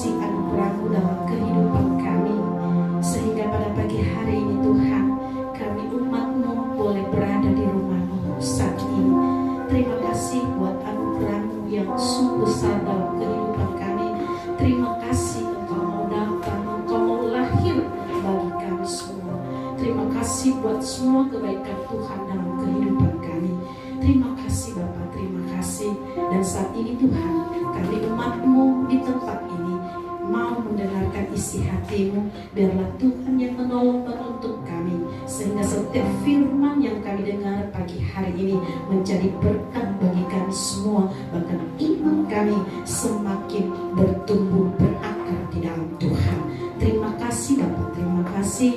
kasih anugerah-Mu dalam kehidupan kami, sehingga pada pagi hari ini Tuhan, kami umat-Mu boleh berada di rumah-Mu saat ini. Terima kasih buat anugerah-Mu yang sungguh besar dalam kehidupan kami. Terima kasih Engkau mau datang, Engkau mau lahir bagi kami semua. Terima kasih buat semua kebaikan Tuhan dalam kehidupan kami. Terima kasih Bapa, terima kasih. Dan saat ini Tuhan, kami umat-Mu di tempat ini mau mendengarkan isi hati-Mu. Biarlah Tuhan yang menolong menuntut kami, sehingga setiap firman yang kami dengar pagi hari ini menjadi berkat bagi kami semua. Bahkan iman kami semakin bertumbuh berakar di dalam Tuhan. Terima kasih Bapa, terima kasih.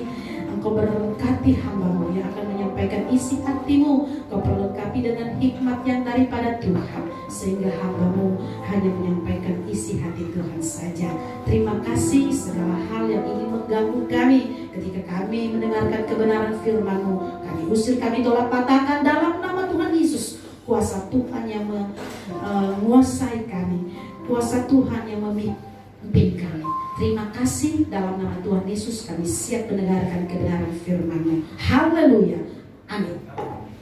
Engkau berkati hamba-Mu yang akan menyampaikan isi hati-Mu. Kau perlengkapi dengan hikmat yang daripada Tuhan, sehingga hamba-Mu hanya menyampaikan isi hati Tuhan saja. Terima kasih segala hal yang ingin mengganggu kami ketika kami mendengarkan kebenaran firman-Mu. Kami usir, kami tolak patahkan dalam nama Tuhan Yesus. Kuasa Tuhan yang menguasai kami, kuasa Tuhan yang memimpin kami. Terima kasih, dalam nama Tuhan Yesus kami siap mendengarkan kebenaran firman-Mu. Haleluya, amin.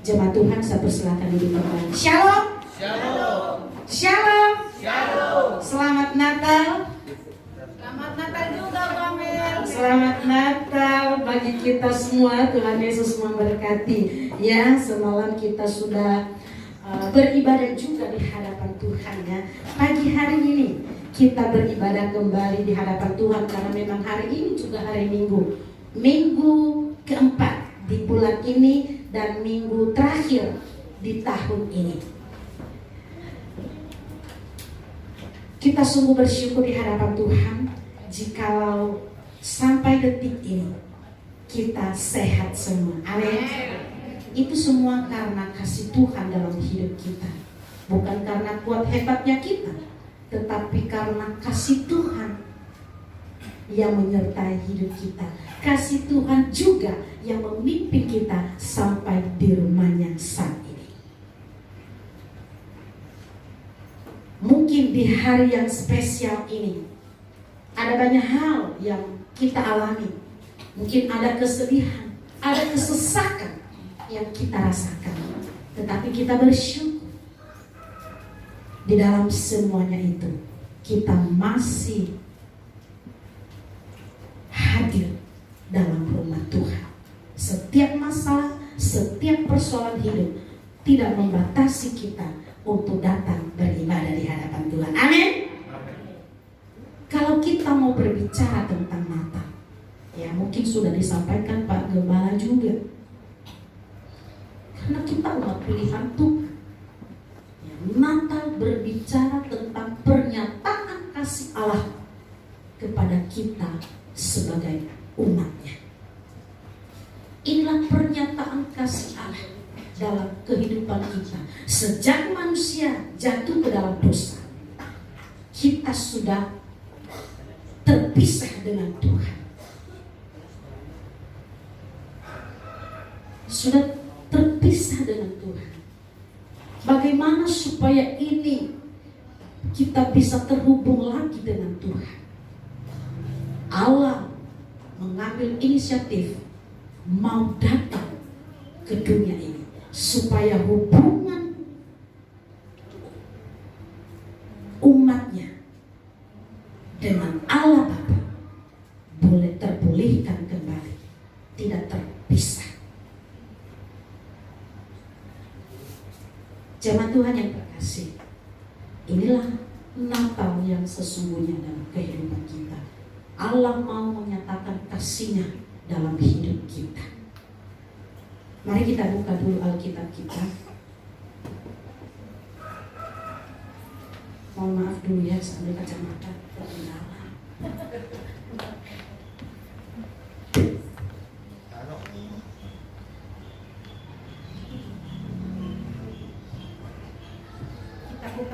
Jemaat Tuhan, saya persilakan duduk kembali. Shalom. Shalom. Shalom. Shalom. Selamat Natal. Selamat Natal juga, Bu Amel. Selamat Natal bagi kita semua. Tuhan Yesus memberkati. Ya, semalam kita sudah beribadah juga di hadapan Tuhan ya. Pagi hari ini kita beribadah kembali di hadapan Tuhan, karena memang hari ini juga hari Minggu. Minggu keempat di bulan ini dan minggu terakhir di tahun ini. Kita sungguh bersyukur di hadapan Tuhan jikalau sampai detik ini kita sehat semua. Amin. Itu semua karena kasih Tuhan dalam hidup kita. Bukan karena kuat hebatnya kita, tetapi karena kasih Tuhan yang menyertai hidup kita. Kasih Tuhan juga yang memimpin kita sampai di rumahnya saat ini. Mungkin di hari yang spesial ini ada banyak hal yang kita alami. Mungkin ada kesedihan, ada kesesakan yang kita rasakan. Tetapi kita bersyukur di dalam semuanya itu kita masih hadir dalam rumah Tuhan. Setiap masalah, setiap persoalan hidup tidak membatasi kita untuk datang beribadah di hadapan Tuhan. Amin. Kalau kita mau berbicara tentang Natal, ya mungkin sudah disampaikan Pak Gembala juga, karena kita umat pilihan Tuhan. Natal berbicara tentang pernyataan kasih Allah kepada kita sebagai umatnya. Inilah pernyataan kasih Allah dalam kehidupan kita. Sejak manusia jatuh ke dalam dosa, kita sudah terpisah dengan Tuhan. Sudah terpisah dengan Tuhan. Bagaimana supaya ini kita bisa terhubung lagi dengan Tuhan? Allah mengambil inisiatif mau datang ke dunia ini supaya hubungan umatnya dengan Allah Bapa boleh terpulihkan kembali, tidak terpisah. Jemaat Tuhan yang terkasih, inilah Natal yang sesungguhnya dalam kehidupan kita. Allah mau menyatakan kasih-Nya dalam hidup kita. Mari kita buka dulu Alkitab kita. Mohon maaf dulu ya, sambil kacamata terkendala.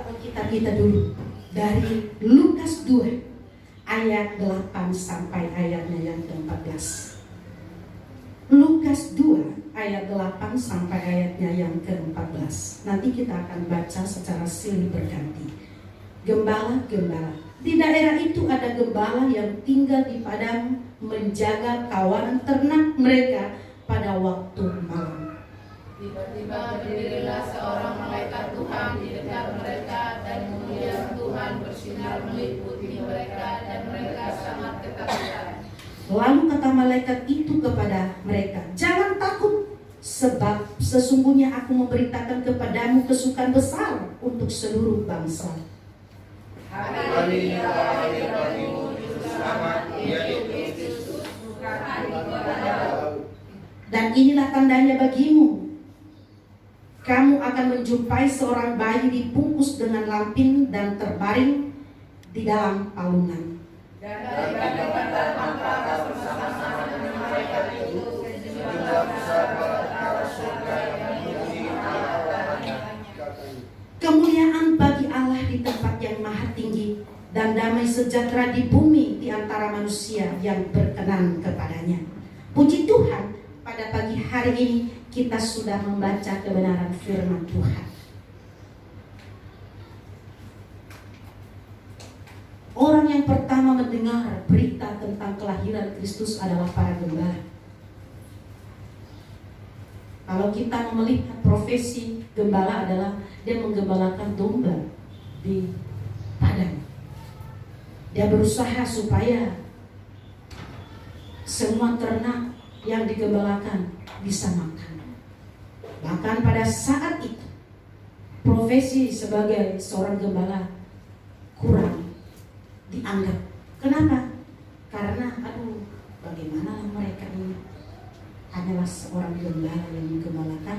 Alkitab kita dulu dari Lukas 2 ayat 8 sampai ayatnya yang ke-14. Lukas 2 ayat 8 sampai ayatnya yang ke-14. Nanti kita akan baca secara silih berganti. Gembala-gembala Di daerah itu ada gembala yang tinggal di padang menjaga kawanan ternak mereka pada waktu malam. Tiba-tiba berdirilah seorang malaikat Tuhan di dekat mereka, dan kemuliaan Tuhan bersinar meliputi mereka, dan mereka sangat ketakutan. Lalu kata malaikat itu kepada mereka, "Jangan takut, sebab sesungguhnya aku memberitakan kepadamu kesukaan besar untuk seluruh bangsa. Hari ini lahir bagimu juru selamat, yaitu Kristus, bukan daripada Daud. Dan inilah tandanya bagimu. Kamu akan menjumpai seorang bayi dibungkus dengan lampin dan terbaring di dalam palungan." Dan daripada maka bersama-sama dengan mereka itu jumlah besar perkara surga yang memuji Allah. Kemuliaan bagi Allah di tempat yang maha tinggi, dan damai sejahtera di bumi di antara manusia yang berkenan kepadanya. Puji Tuhan, pada pagi hari ini kita sudah membaca kebenaran firman Tuhan. Orang yang pertama mendengar berita tentang kelahiran Kristus adalah para gembala. Kalau kita melihat profesi gembala adalah dia menggembalakan domba di padang. Dia berusaha supaya semua ternak yang digembalakan bisa makan. Bahkan pada saat itu profesi sebagai seorang gembala kurang dianggap. Kenapa? Karena bagaimana mereka ini hanyalah seorang gembala yang menggembalakan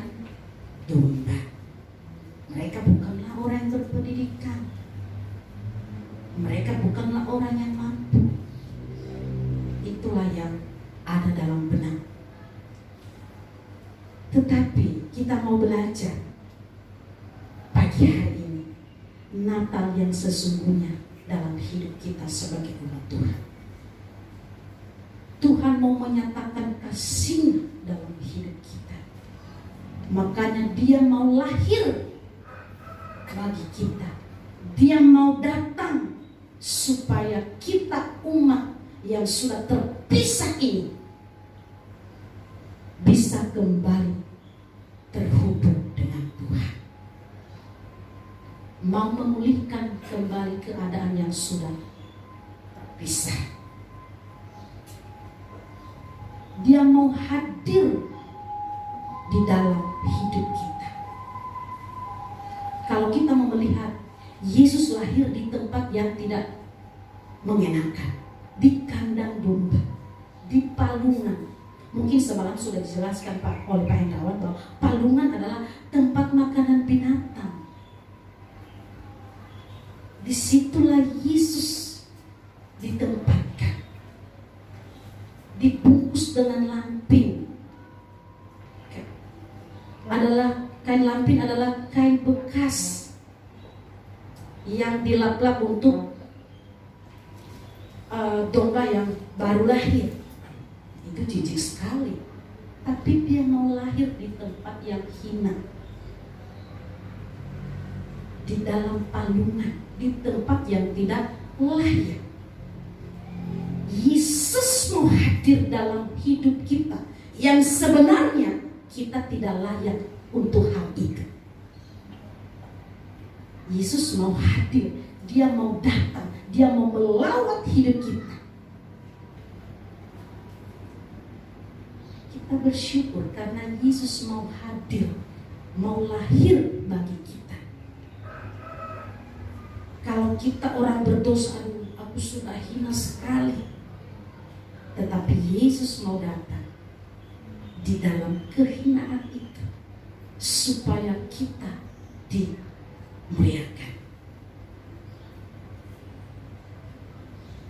domba. Mereka bukanlah orang yang berpendidikan. Mereka bukanlah orang yang mampu. Itulah yang ada dalam benak. Tetapi kita mau belajar pagi hari ini Natal yang sesungguhnya dalam hidup kita sebagai umat Tuhan. Tuhan mau menyatakan kasih dalam hidup kita. Makanya dia mau lahir bagi kita. Dia mau datang supaya kita umat yang sudah terpisah ini bisa kembali terhubung dengan Tuhan. Mau memulihkan kembali keadaan yang sudah terpisah. Dia mau hadir di dalam hidup kita. Kalau kita mau melihat Yesus lahir di tempat yang tidak mengenakan, di kandang domba, di palungan. Mungkin semalam sudah dijelaskan oleh Pak Hendrawan bahwa palungan adalah tempat makanan binatang. Disitulah Yesus ditempatkan, dibungkus dengan lampin. Kain lampin adalah kain bekas yang dilap-lap untuk domba yang baru lahir. Itu jijik sekali. Tapi dia mau lahir di tempat yang hina, di dalam palungan, di tempat yang tidak layak. Yesus mau hadir dalam hidup kita yang sebenarnya kita tidak layak untuk hal itu. Yesus mau hadir, dia mau datang, dia mau melawat hidup kita. Kita bersyukur karena Yesus mau hadir, mau lahir bagi kita. Kalau kita orang berdosa, aku sudah hina sekali. Tetapi Yesus mau datang di dalam kehinaan itu supaya kita dimuliakan.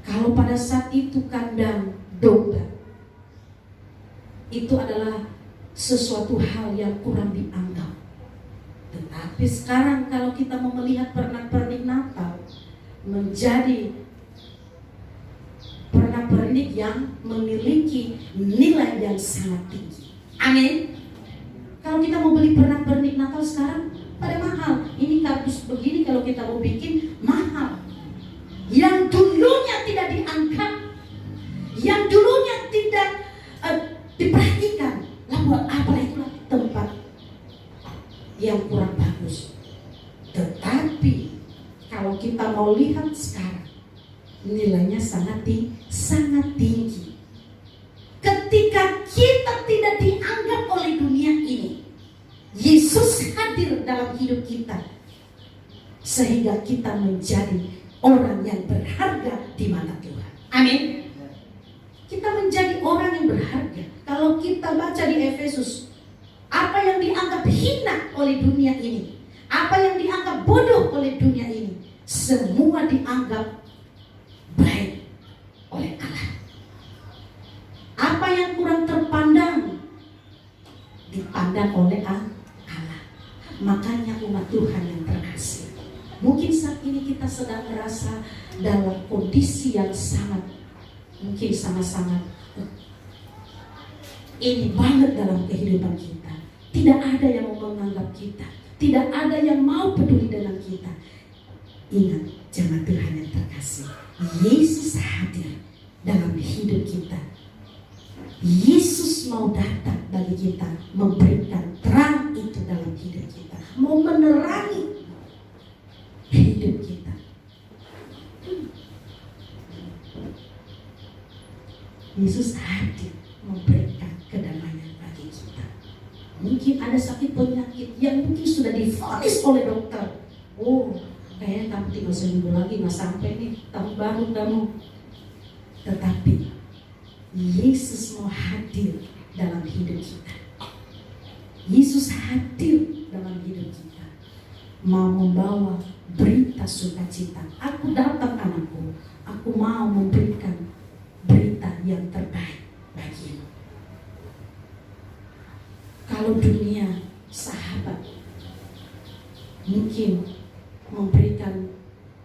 Kalau pada saat itu kandang domba itu adalah sesuatu hal yang kurang dianggap. Tetapi sekarang kalau kita mau melihat pernak-pernik Natal menjadi pernak-pernik yang memiliki nilai yang sangat tinggi. Amin. Kalau kita mau beli pernak-pernik Natal sekarang pada mahal. Ini kardus begini kalau kita mau bikin mahal. yang dulunya tidak diangkat, yang dulunya tidak diperhatikan, lah buat apa itulah tempat yang kurang bagus. Tetapi kalau kita mau lihat sekarang, nilainya sangat tinggi. Ketika kita tidak dianggap oleh dunia ini, Yesus hadir dalam hidup kita, sehingga kita menjadi orang yang berharga di mata Tuhan. Amin. Kita menjadi orang yang berharga. Kalau kita baca di Efesus, apa yang dianggap hina oleh dunia ini, apa yang dianggap bodoh oleh dunia ini, semua dianggap baik oleh Allah. Apa yang kurang terpandang dipandang oleh Allah. Makanya umat Tuhan yang terkasih, mungkin saat ini kita sedang merasa dalam kondisi yang sangat, mungkin sama-sama ini banget dalam kehidupan kita. Tidak ada yang mau menganggap kita, tidak ada yang mau peduli dengan kita. Ingat, jemaat Tuhan yang terkasih, Yesus hadir dalam hidup kita. Yesus mau datang bagi kita, memberikan terang itu dalam hidup kita, mau menerangi hidup kita. Yesus hadir memberikan kedamaian bagi kita. Mungkin ada sakit penyakit yang mungkin sudah divonis oleh dokter. Oh, kayaknya kamu tinggal seminggu lagi nggak sampai nih tahun baru kamu. Tetapi Yesus mau hadir dalam hidup kita. Yesus hadir dalam hidup kita, mau membawa berita sukacita. Aku datang anakku, aku mau memberikan berita yang terbaik bagimu. Kalau dunia sahabat mungkin memberikan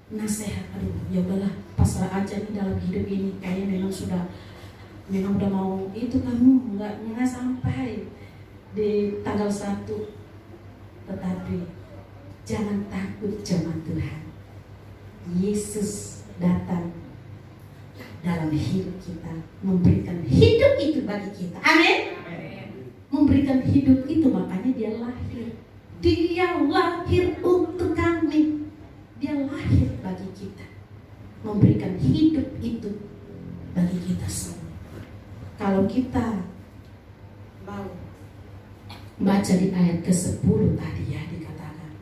nasihat, aduh ya udahlah pasrah aja nih dalam hidup ini, kayaknya memang udah mau itu, kamu nggak sampai di tanggal 1. Tetapi jangan takut jemaat Tuhan, Yesus datang dalam hidup kita, memberikan hidup itu bagi kita. Amin. Memberikan hidup itu, makanya dia lahir. Dia lahir untuk kami. Dia lahir bagi kita, memberikan hidup itu bagi kita semua. Kalau kita mau baca di ayat ke-10 tadi ya, dikatakan,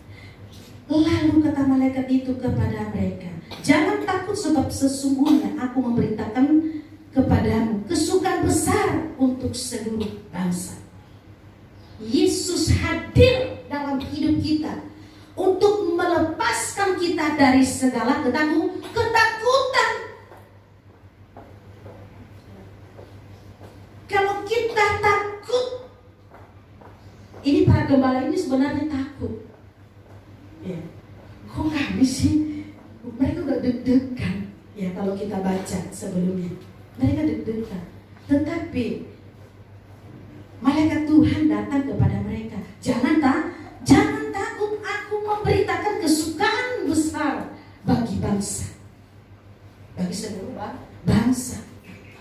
lalu kata malaikat itu kepada mereka, jangan takut, sebab sesungguhnya aku memberitakan kepadamu kesukaan besar untuk seluruh bangsa. Yesus hadir dalam hidup kita untuk melepaskan kita dari segala ketakutan. Kalau kita takut, ini para gembala ini sebenarnya takut. Ya, kok kami sih? Mereka udah deg-degan. Ya, kalau kita baca sebelumnya, mereka deg-degan. Tetapi malaikat Tuhan datang kepada mereka. Jangan takut, aku memberitakan kesukaan besar bagi bangsa, bagi seluruh bangsa.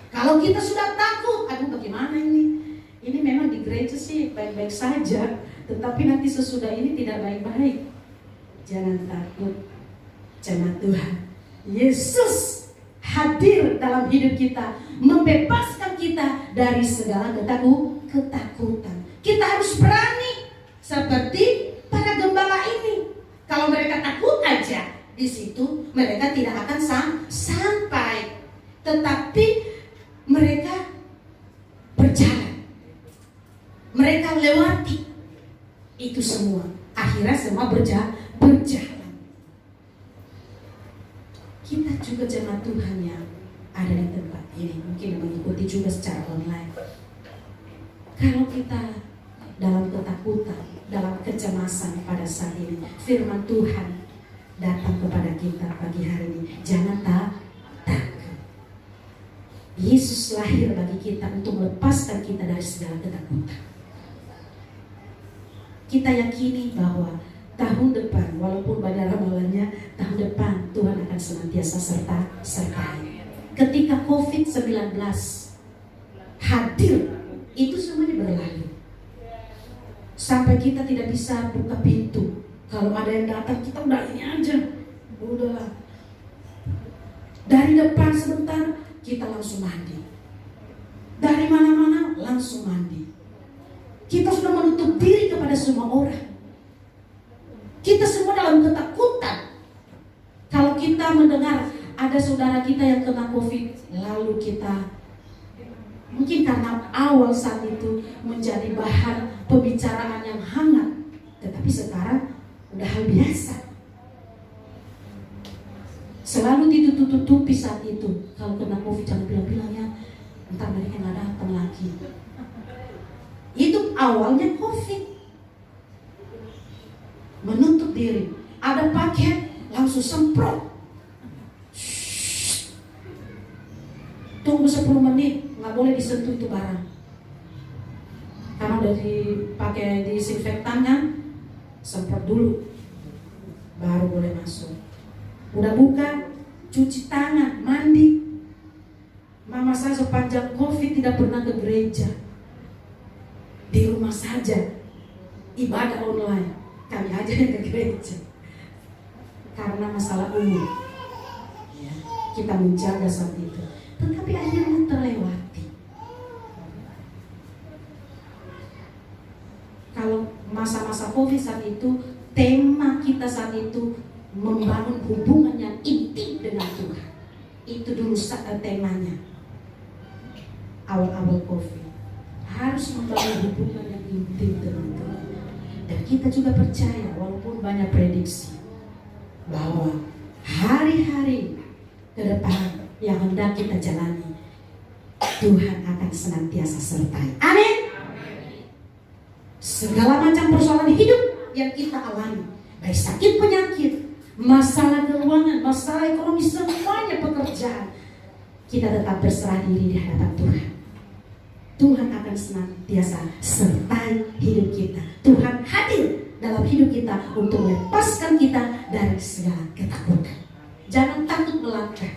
Kalau kita sudah takut, aduh bagaimana ini? Ini memang di gereja sih baik-baik saja, tetapi nanti sesudah ini tidak baik-baik. Jangan takut, jemaat Tuhan. Yesus hadir dalam hidup kita, membebaskan kita dari segala ketakutan. Kita harus berani seperti para gembala ini. Kalau mereka takut aja, di situ mereka tidak akan sampai. Tetapi mereka berjalan, mereka lewati itu semua. Akhirnya semua berjalan. Kita juga jemaat Tuhan yang ada di tempat ini, mungkin mengikuti juga secara online. Kalau kita dalam ketakutan, dalam kecemasan pada saat ini, firman Tuhan datang kepada kita pagi hari ini. Jangan takut. Yesus lahir bagi kita untuk melepaskan kita dari segala ketakutan. Kita yakini bahwa tahun depan, walaupun banyak ramalannya, tahun depan Tuhan akan senantiasa sertai. Ketika COVID-19 hadir, itu semuanya berlalu. Sampai kita tidak bisa buka pintu. Kalau ada yang datang, kita udah ini aja, udahlah. Dari depan sebentar, kita langsung mandi. Dari mana-mana langsung mandi. Kita sudah menutup diri kepada semua orang. Kita semua dalam ketakutan. Kalau kita mendengar ada saudara kita yang kena COVID, lalu kita mungkin karena awal saat itu menjadi bahan pembicaraan yang hangat, tetapi sekarang udah hal biasa. Selalu ditutup-tutupi saat itu. Kalau kena COVID jangan bilang-bilang ya, ntar mereka nggak datang lagi. Itu awalnya COVID. Menutup diri. Ada paket langsung semprot. Tunggu 10 menit, nggak boleh disentuh itu barang. Karena udah dipakai disinfektan kan, semprot dulu, baru boleh masuk. Udah buka, cuci tangan, mandi. Mama saya sepanjang COVID tidak pernah ke gereja. Di rumah saja, ibadah online. Kami aja yang ke gereja. Karena masalah umur, ya, kita menjaga saat itu. Tetapi akhirnya terlewati. Kalau masa-masa COVID saat itu, tema kita saat itu membangun hubungan yang intim dengan Tuhan. Itu dulu temanya. Awal-awal COVID harus membangun hubungan yang intim dengan Tuhan. Dan kita juga percaya, walaupun banyak prediksi, bahwa hari-hari ke depan yang hendak kita jalani, Tuhan akan senantiasa sertai. Amin. Segala macam persoalan hidup yang kita alami, baik sakit penyakit, masalah keuangan, masalah ekonomi, semuanya pekerjaan, kita tetap berserah diri di hadapan Tuhan. Tuhan akan senantiasa sertai hidup kita. Tuhan hadir dalam hidup kita untuk melepaskan kita dari segala ketakutan. Jangan takut melangkah.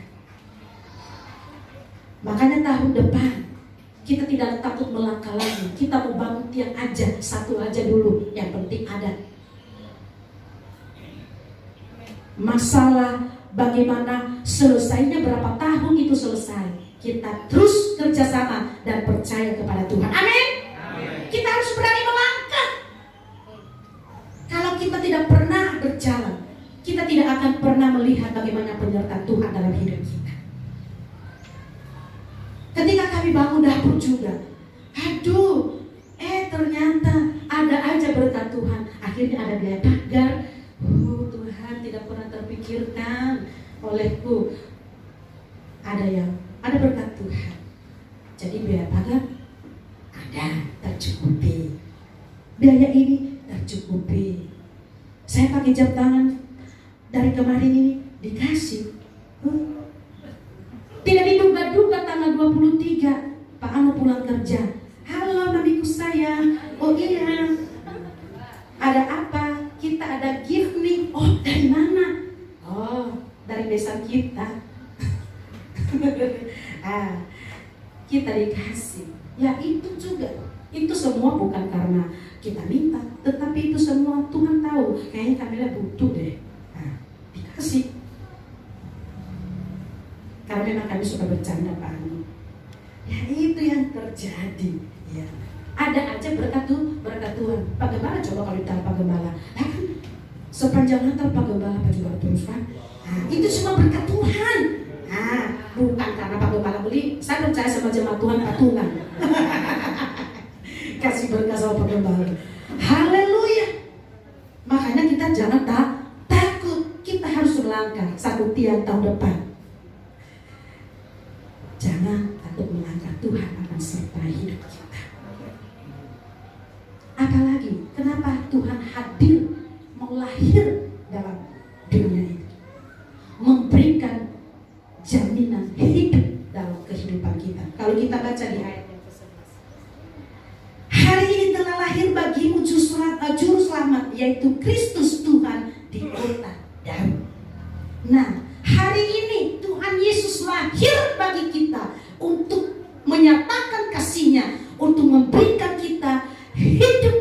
Makanya tahun depan kita tidak takut melangkah lagi. Kita mau bangun tiang aja, satu aja dulu, yang penting ada. Masalah bagaimana selesainya, berapa tahun itu selesai, kita terus kerjasama dan percaya kepada Tuhan. Amin. Kita harus berani melangkah. Kalau kita tidak pernah berjalan, kita tidak akan pernah melihat bagaimana penyertaan Tuhan dalam hidup kita. Ketika kami bangun dapur juga, ternyata ada aja berkat Tuhan. Akhirnya ada biaya pagar. Tuhan tidak pernah terpikirkan olehku. Ada berkat Tuhan. Jadi biaya pagar ada, tercukupi. Biaya ini tercukupi. Saya pakai jam tangan dari kemarin ini dikasih. Tidak diduga-duga tanggal 23 Pak Ano pulang kerja. Halo mamiku sayang. Oh iya, ada apa? Kita ada gift nih. Oh dari mana? Oh dari besan kita. Kita dikasih. Ya itu juga. Itu semua bukan karena kita minta, tetapi itu semua Tuhan tahu. Kayaknya Kamila butuh deh. Dikasih. Karena memang kami suka bercanda Pak Ano. Ya itu yang terjadi. Ya. Ada aja berkat Tuhan. Pak Gembala coba kalau ditaruh Pak Gembala. Kan sepanjang Natal Pak Gembala Pak juga terus kan. Itu semua berkat Tuhan. Bukan karena Pak Gembala beli. Saya percaya sama jemaat Tuhan patungan. Kasih berkat sama Pak Gembala. Haleluya. Makanya kita jangan takut. Kita harus melangkah satu tiang tahun depan. Jangan takut melangkah. Tuhan akan sertai hidup kita. Apalagi kenapa Tuhan hadir, mau lahir dalam dunia ini, memberikan jaminan hidup dalam kehidupan kita. Kalau kita baca di ayat yang ke-11, hari ini telah lahir bagimu juru selamat, yaitu Kristus Tuhan. di kota Daud. Nah, hari ini Tuhan Yesus lahir bagi kita untuk menyatakan kasih-Nya, untuk memberikan kita hidup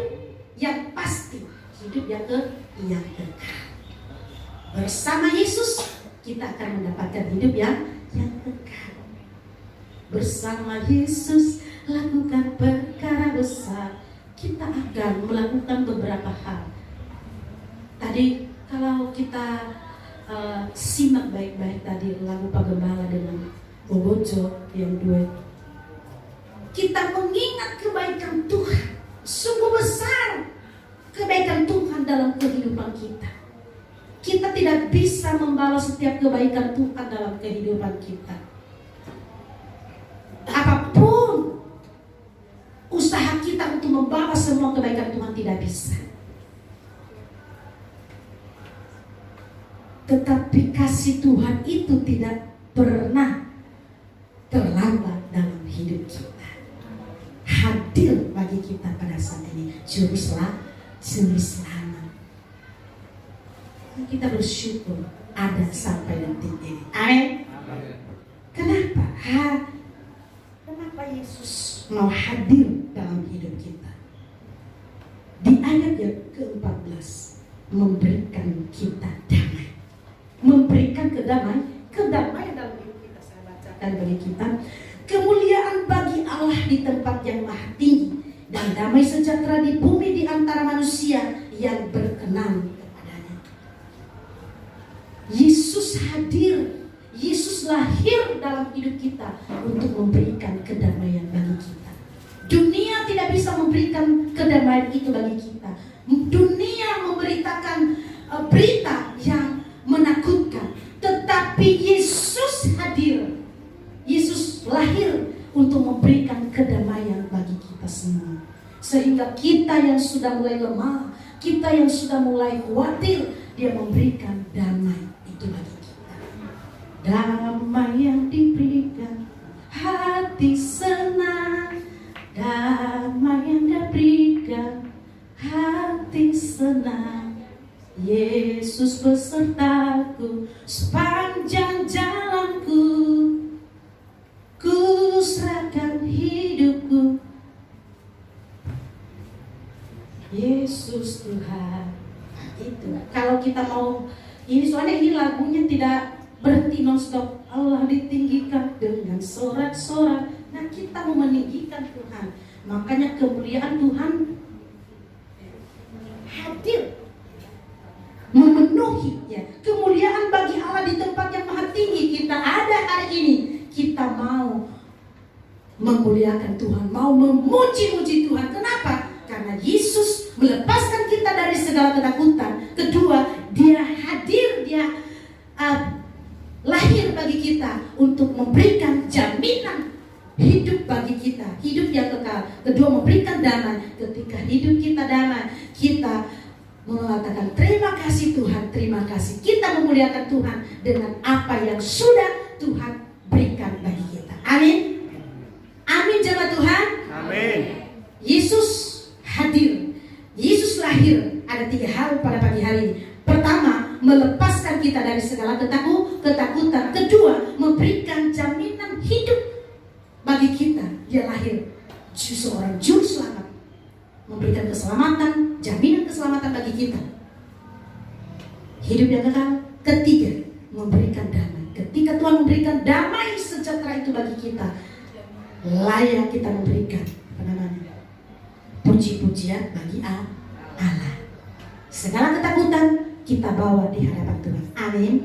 yang pasti, hidup yang kekal. Bersama Yesus kita akan mendapatkan hidup yang kekal. Bersama Yesus lakukan perkara besar. Kita akan melakukan beberapa hal. Tadi kalau kita simak baik-baik tadi lagu Pak Gembala dengan Bobojo yang duet, kita mengingat kebaikan Tuhan. Sungguh besar kebaikan Tuhan dalam kehidupan kita. Kita tidak bisa membalas setiap kebaikan Tuhan dalam kehidupan kita. Apapun usaha kita untuk membalas semua kebaikan Tuhan tidak bisa. Tetapi kasih Tuhan itu tidak pernah terlambat dalam hidup kita. Hadir bagi kita pada saat ini juru selamat. Kita bersyukur ada sampai detik ini. Amin. Kenapa? Kenapa Yesus mau hadir dalam hidup kita? Di ayat yang ke-14, memberikan kita damai. Memberikan kedamaian dalam hidup kita. Saya bacakan bagi kita. Kemuliaan bagi Allah di tempat yang maha tinggi, dan damai sejahtera di bumi di antara manusia yang berkenan kepadanya. Yesus hadir, Yesus lahir dalam hidup kita untuk memberikan kedamaian bagi kita. Dunia tidak bisa memberikan kedamaian itu bagi kita. Dunia memberitakan berita yang menakutkan, tetapi Yesus hadir. Yesus lahir untuk memberikan kedamaian bagi kita semua. Sehingga kita yang sudah mulai lemah, kita yang sudah mulai khawatir, Dia memberikan damai itu bagi kita. Damai yang diberikan, hati senang. Damai yang diberikan, hati senang. Yesus besertaku sepanjang jalanku, ku serahkan hidupku. Yesus Tuhan. Itu kalau kita mau ini, soalnya ini lagunya tidak berhenti non-stop. Allah ditinggikan dengan sorak-sorak. Nah, kita mau meninggikan Tuhan. Makanya kemuliaan Tuhan hadir, memenuhi ya. Kemuliaan bagi Allah di tempat yang maha tinggi. Kita ada hari ini, kita mau memuliakan Tuhan, mau memuji-muji Tuhan. Kenapa? Karena Yesus melepaskan kita dari segala ketakutan. Kedua, Dia hadir, Dia lahir bagi kita untuk memberikan jaminan hidup bagi kita, hidup yang kekal. Kedua, memberikan damai. Ketika hidup kita damai, kita mengatakan terima kasih Tuhan, terima kasih. Kita memuliakan Tuhan dengan apa yang sudah Tuhan berikan bagi kita. Amin. Amin jemaat Tuhan. Amin. Yesus hadir, Yesus lahir. Ada 3 hal pada pagi hari ini. Pertama, melepaskan kita dari segala ketakutan. Kedua, memberikan jaminan hidup bagi kita. Dia lahir seorang juru selamat, memberikan keselamatan, jaminan keselamatan bagi kita, hidup yang kekal. Ketiga, memberikan damai. Ketika Tuhan memberikan damai sejahtera itu bagi kita, layak kita memberikan puji-pujian bagi Allah. Segala ketakutan kita bawa di hadapan Tuhan. Amin.